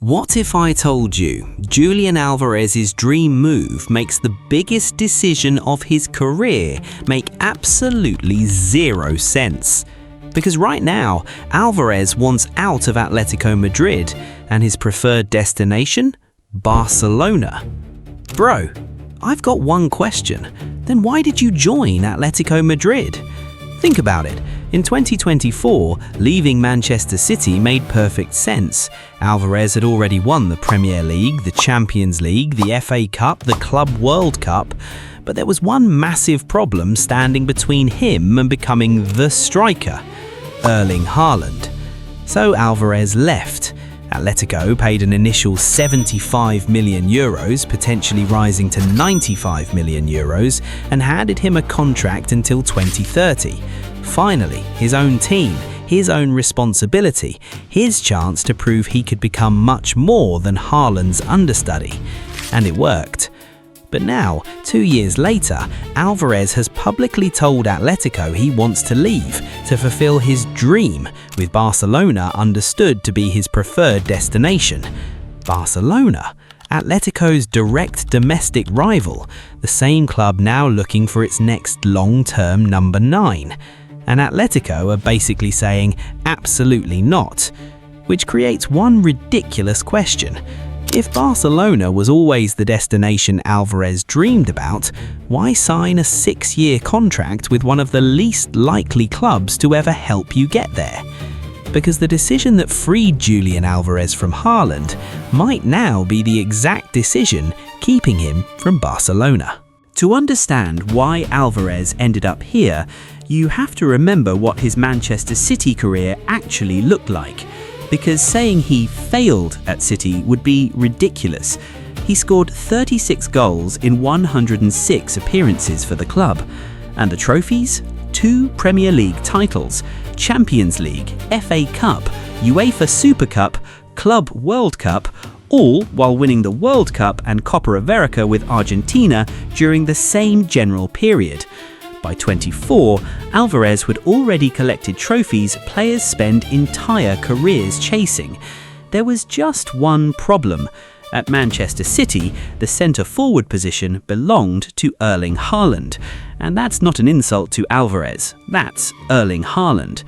What if I told you Julian Alvarez's dream move makes the biggest decision of his career make absolutely zero sense? Because right now, Alvarez wants out of Atletico Madrid and his preferred destination? Barcelona. Bro, I've got one question. Then why did you join Atletico Madrid? Think about it. In 2024, leaving Manchester City made perfect sense. Alvarez had already won the Premier League, the Champions League, the FA Cup, the Club World Cup, but there was one massive problem standing between him and becoming the striker, Erling Haaland. So Alvarez left. Atletico paid an initial 75 million euros, potentially rising to 95 million euros, and handed him a contract until 2030. Finally, his own team, his own responsibility, his chance to prove he could become much more than Haaland's understudy. And it worked. But now, 2 years later, Alvarez has publicly told Atletico he wants to leave to fulfill his dream, with Barcelona understood to be his preferred destination. Barcelona, Atletico's direct domestic rival, the same club now looking for its next long-term number 9. And Atletico are basically saying absolutely not, which creates one ridiculous question. If Barcelona was always the destination Alvarez dreamed about, why sign a 6-year contract with one of the least likely clubs to ever help you get there? Because the decision that freed Julian Álvarez from Haaland might now be the exact decision keeping him from Barcelona. To understand why Alvarez ended up here, you have to remember what his Manchester City career actually looked like. Because saying he failed at City would be ridiculous. He scored 36 goals in 106 appearances for the club. And the trophies? 2 Premier League titles, Champions League, FA Cup, UEFA Super Cup, Club World Cup, all while winning the World Cup and Copa America with Argentina during the same general period. By 24, Alvarez had already collected trophies players spend entire careers chasing. There was just one problem. At Manchester City, the centre-forward position belonged to Erling Haaland. And that's not an insult to Alvarez, that's Erling Haaland.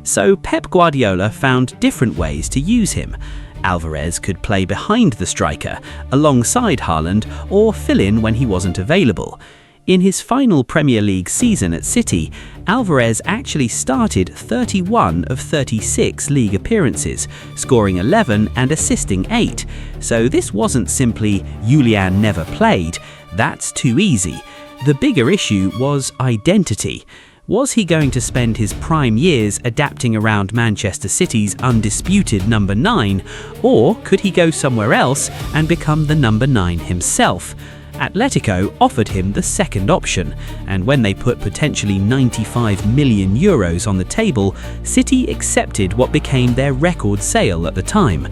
So Pep Guardiola found different ways to use him. Alvarez could play behind the striker, alongside Haaland, or fill in when he wasn't available. In his final Premier League season at City, Alvarez actually started 31 of 36 league appearances, scoring 11 and assisting 8. So this wasn't simply Julian never played. That's too easy. The bigger issue was identity. Was he going to spend his prime years adapting around Manchester City's undisputed number 9, or could he go somewhere else and become the number 9 himself? Atletico offered him the second option, and when they put potentially 95 million euros on the table, City accepted what became their record sale at the time.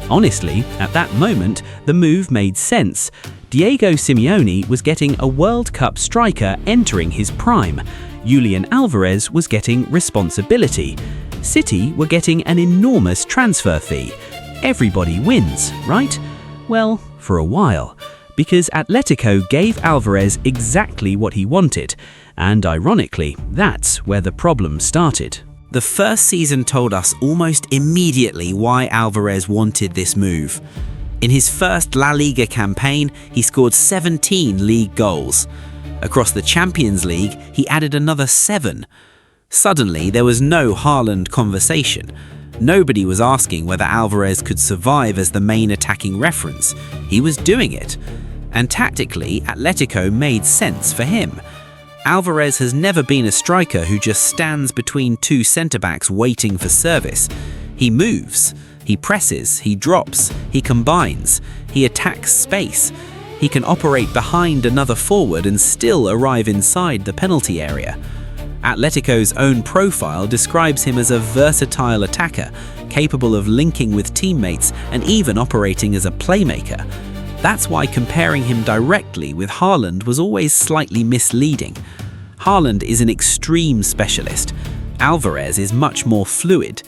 Honestly, at that moment, the move made sense. Diego Simeone was getting a World Cup striker entering his prime. Julian Álvarez was getting responsibility. City were getting an enormous transfer fee. Everybody wins, right? Well, for a while. Because Atletico gave Alvarez exactly what he wanted, and ironically, that's where the problem started. The first season told us almost immediately why Alvarez wanted this move. In his first La Liga campaign, he scored 17 league goals. Across the Champions League, he added another 7. Suddenly, there was no Haaland conversation. Nobody was asking whether Alvarez could survive as the main attacking reference. He was doing it. And tactically, Atletico made sense for him. Alvarez has never been a striker who just stands between 2 centre-backs waiting for service. He moves, he presses, he drops, he combines, he attacks space. He can operate behind another forward and still arrive inside the penalty area. Atletico's own profile describes him as a versatile attacker, capable of linking with teammates and even operating as a playmaker. That's why comparing him directly with Haaland was always slightly misleading. Haaland is an extreme specialist. Alvarez is much more fluid.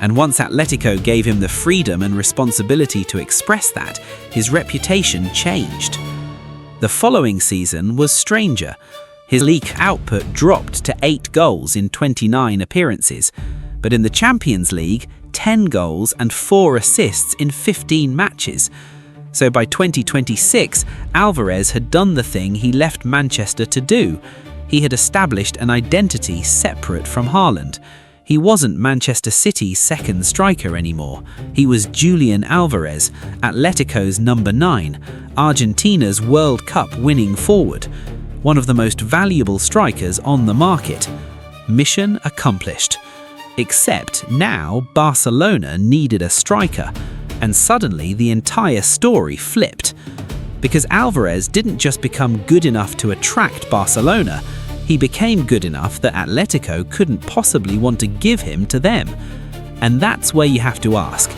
And once Atletico gave him the freedom and responsibility to express that, his reputation changed. The following season was stranger. His league output dropped to 8 goals in 29 appearances, but in the Champions League, 10 goals and 4 assists in 15 matches. So by 2026, Alvarez had done the thing he left Manchester to do. He had established an identity separate from Haaland. He wasn't Manchester City's second striker anymore. He was Julián Álvarez, Atletico's number 9, Argentina's World Cup winning forward, one of the most valuable strikers on the market. Mission accomplished. Except now Barcelona needed a striker, and suddenly the entire story flipped. Because Alvarez didn't just become good enough to attract Barcelona, he became good enough that Atletico couldn't possibly want to give him to them. And that's where you have to ask,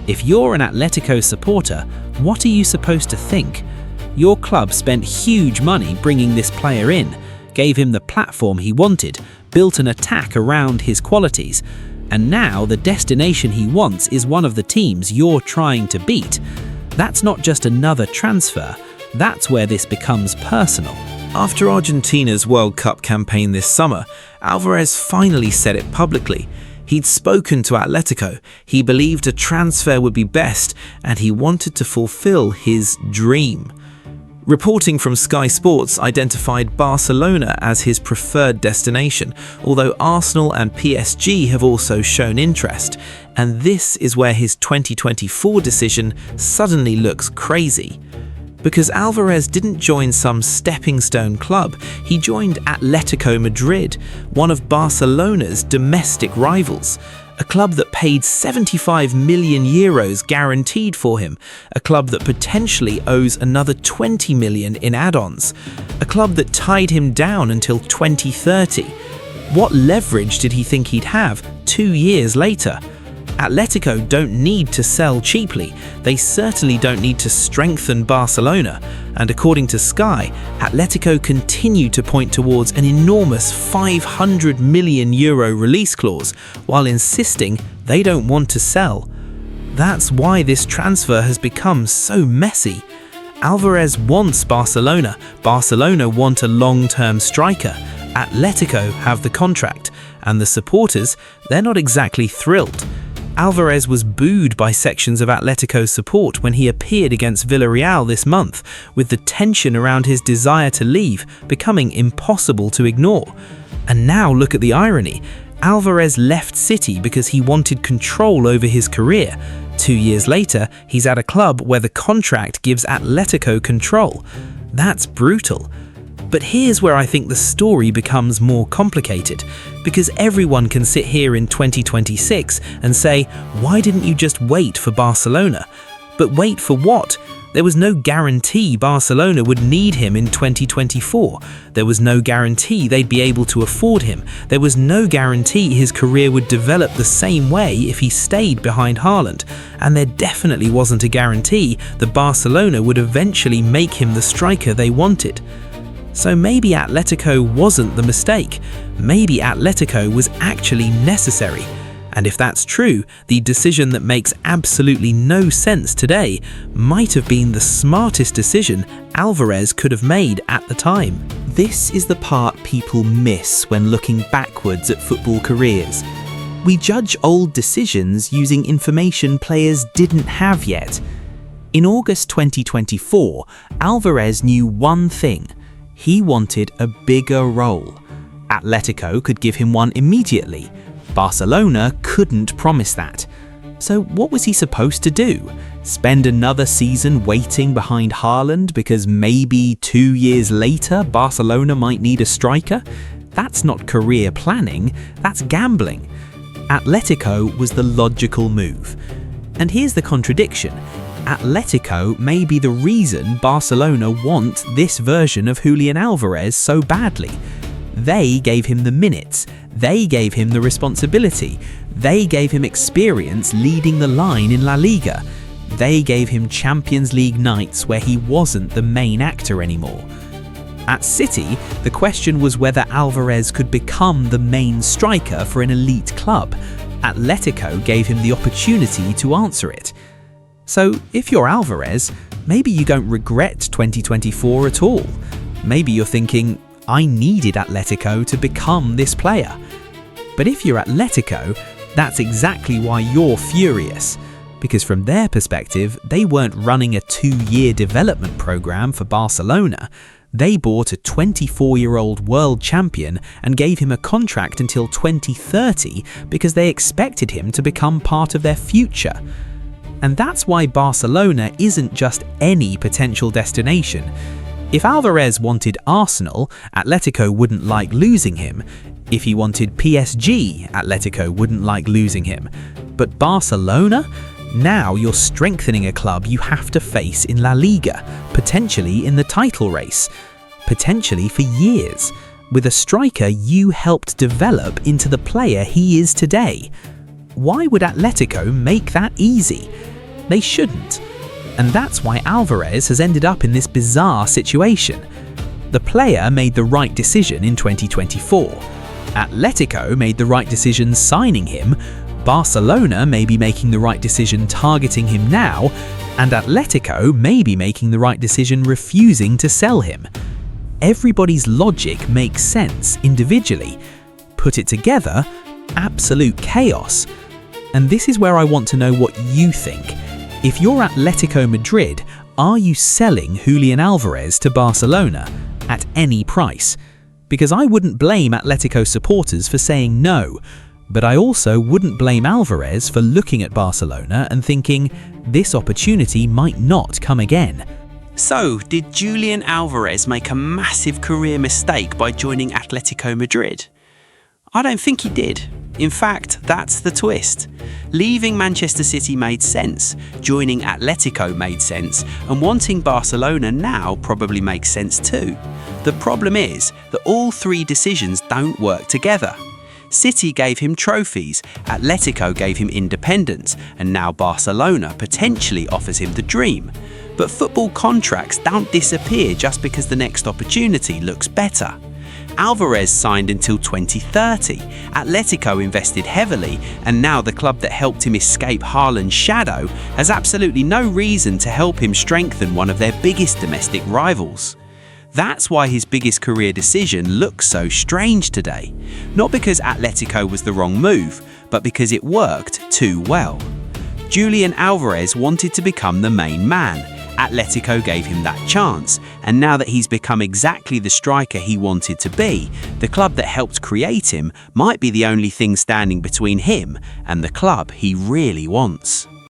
if you're an Atletico supporter, what are you supposed to think? Your club spent huge money bringing this player in, gave him the platform he wanted, built an attack around his qualities, and now the destination he wants is one of the teams you're trying to beat. That's not just another transfer, that's where this becomes personal. After Argentina's World Cup campaign this summer, Alvarez finally said it publicly. He'd spoken to Atletico, he believed a transfer would be best, and he wanted to fulfill his dream. Reporting from Sky Sports identified Barcelona as his preferred destination, although Arsenal and PSG have also shown interest, and this is where his 2024 decision suddenly looks crazy. Because Alvarez didn't join some stepping stone club, he joined Atletico Madrid, one of Barcelona's domestic rivals. A club that paid 75 million euros guaranteed for him, a club that potentially owes another 20 million in add-ons, a club that tied him down until 2030. What leverage did he think he'd have 2 years later? Atletico don't need to sell cheaply, they certainly don't need to strengthen Barcelona, and according to Sky, Atletico continue to point towards an enormous 500 million euro release clause, while insisting they don't want to sell. That's why this transfer has become so messy. Alvarez wants Barcelona, Barcelona want a long-term striker, Atletico have the contract, and the supporters, they're not exactly thrilled. Alvarez was booed by sections of Atletico's support when he appeared against Villarreal this month, with the tension around his desire to leave becoming impossible to ignore. And now look at the irony. Alvarez left City because he wanted control over his career. 2 years later, he's at a club where the contract gives Atletico control. That's brutal. But here's where I think the story becomes more complicated, because everyone can sit here in 2026 and say, why didn't you just wait for Barcelona? But wait for what? There was no guarantee Barcelona would need him in 2024. There was no guarantee they'd be able to afford him. There was no guarantee his career would develop the same way if he stayed behind Haaland. And there definitely wasn't a guarantee that Barcelona would eventually make him the striker they wanted. So maybe Atletico wasn't the mistake. Maybe Atletico was actually necessary. And if that's true, the decision that makes absolutely no sense today might have been the smartest decision Alvarez could have made at the time. This is the part people miss when looking backwards at football careers. We judge old decisions using information players didn't have yet. In August 2024, Alvarez knew one thing. He wanted a bigger role. Atletico could give him one immediately. Barcelona couldn't promise that. So what was he supposed to do? Spend another season waiting behind Haaland because maybe 2 years later Barcelona might need a striker? That's not career planning, that's gambling. Atletico was the logical move. And here's the contradiction. Atletico may be the reason Barcelona want this version of Julián Álvarez so badly. They gave him the minutes, they gave him the responsibility, they gave him experience leading the line in La Liga, they gave him Champions League nights where he wasn't the main actor anymore. At City, the question was whether Alvarez could become the main striker for an elite club. Atletico gave him the opportunity to answer it. So if you're Alvarez, maybe you don't regret 2024 at all. Maybe you're thinking, I needed Atletico to become this player. But if you're Atletico, that's exactly why you're furious. Because from their perspective, they weren't running a 2-year development program for Barcelona. They bought a 24-year-old world champion and gave him a contract until 2030 because they expected him to become part of their future. And that's why Barcelona isn't just any potential destination. If Alvarez wanted Arsenal, Atletico wouldn't like losing him. If he wanted PSG, Atletico wouldn't like losing him. But Barcelona? Now you're strengthening a club you have to face in La Liga, potentially in the title race, potentially for years, with a striker you helped develop into the player he is today. Why would Atletico make that easy? They shouldn't. And that's why Alvarez has ended up in this bizarre situation. The player made the right decision in 2024. Atletico made the right decision signing him. Barcelona may be making the right decision targeting him now, and Atletico may be making the right decision refusing to sell him. Everybody's logic makes sense individually. Put it together, absolute chaos. And this is where I want to know what you think. If you're Atletico Madrid, are you selling Julián Álvarez to Barcelona at any price? Because I wouldn't blame Atletico supporters for saying no. But I also wouldn't blame Alvarez for looking at Barcelona and thinking, this opportunity might not come again. So, did Julián Álvarez make a massive career mistake by joining Atletico Madrid? I don't think he did. In fact, that's the twist. Leaving Manchester City made sense, joining Atletico made sense, and wanting Barcelona now probably makes sense too. The problem is that all three decisions don't work together. City gave him trophies, Atletico gave him independence, and now Barcelona potentially offers him the dream. But football contracts don't disappear just because the next opportunity looks better. Alvarez signed until 2030, Atletico invested heavily, and now the club that helped him escape Haaland's shadow has absolutely no reason to help him strengthen one of their biggest domestic rivals. That's why his biggest career decision looks so strange today. Not because Atletico was the wrong move, but because it worked too well. Julián Álvarez wanted to become the main man. Atletico gave him that chance, and now that he's become exactly the striker he wanted to be, the club that helped create him might be the only thing standing between him and the club he really wants.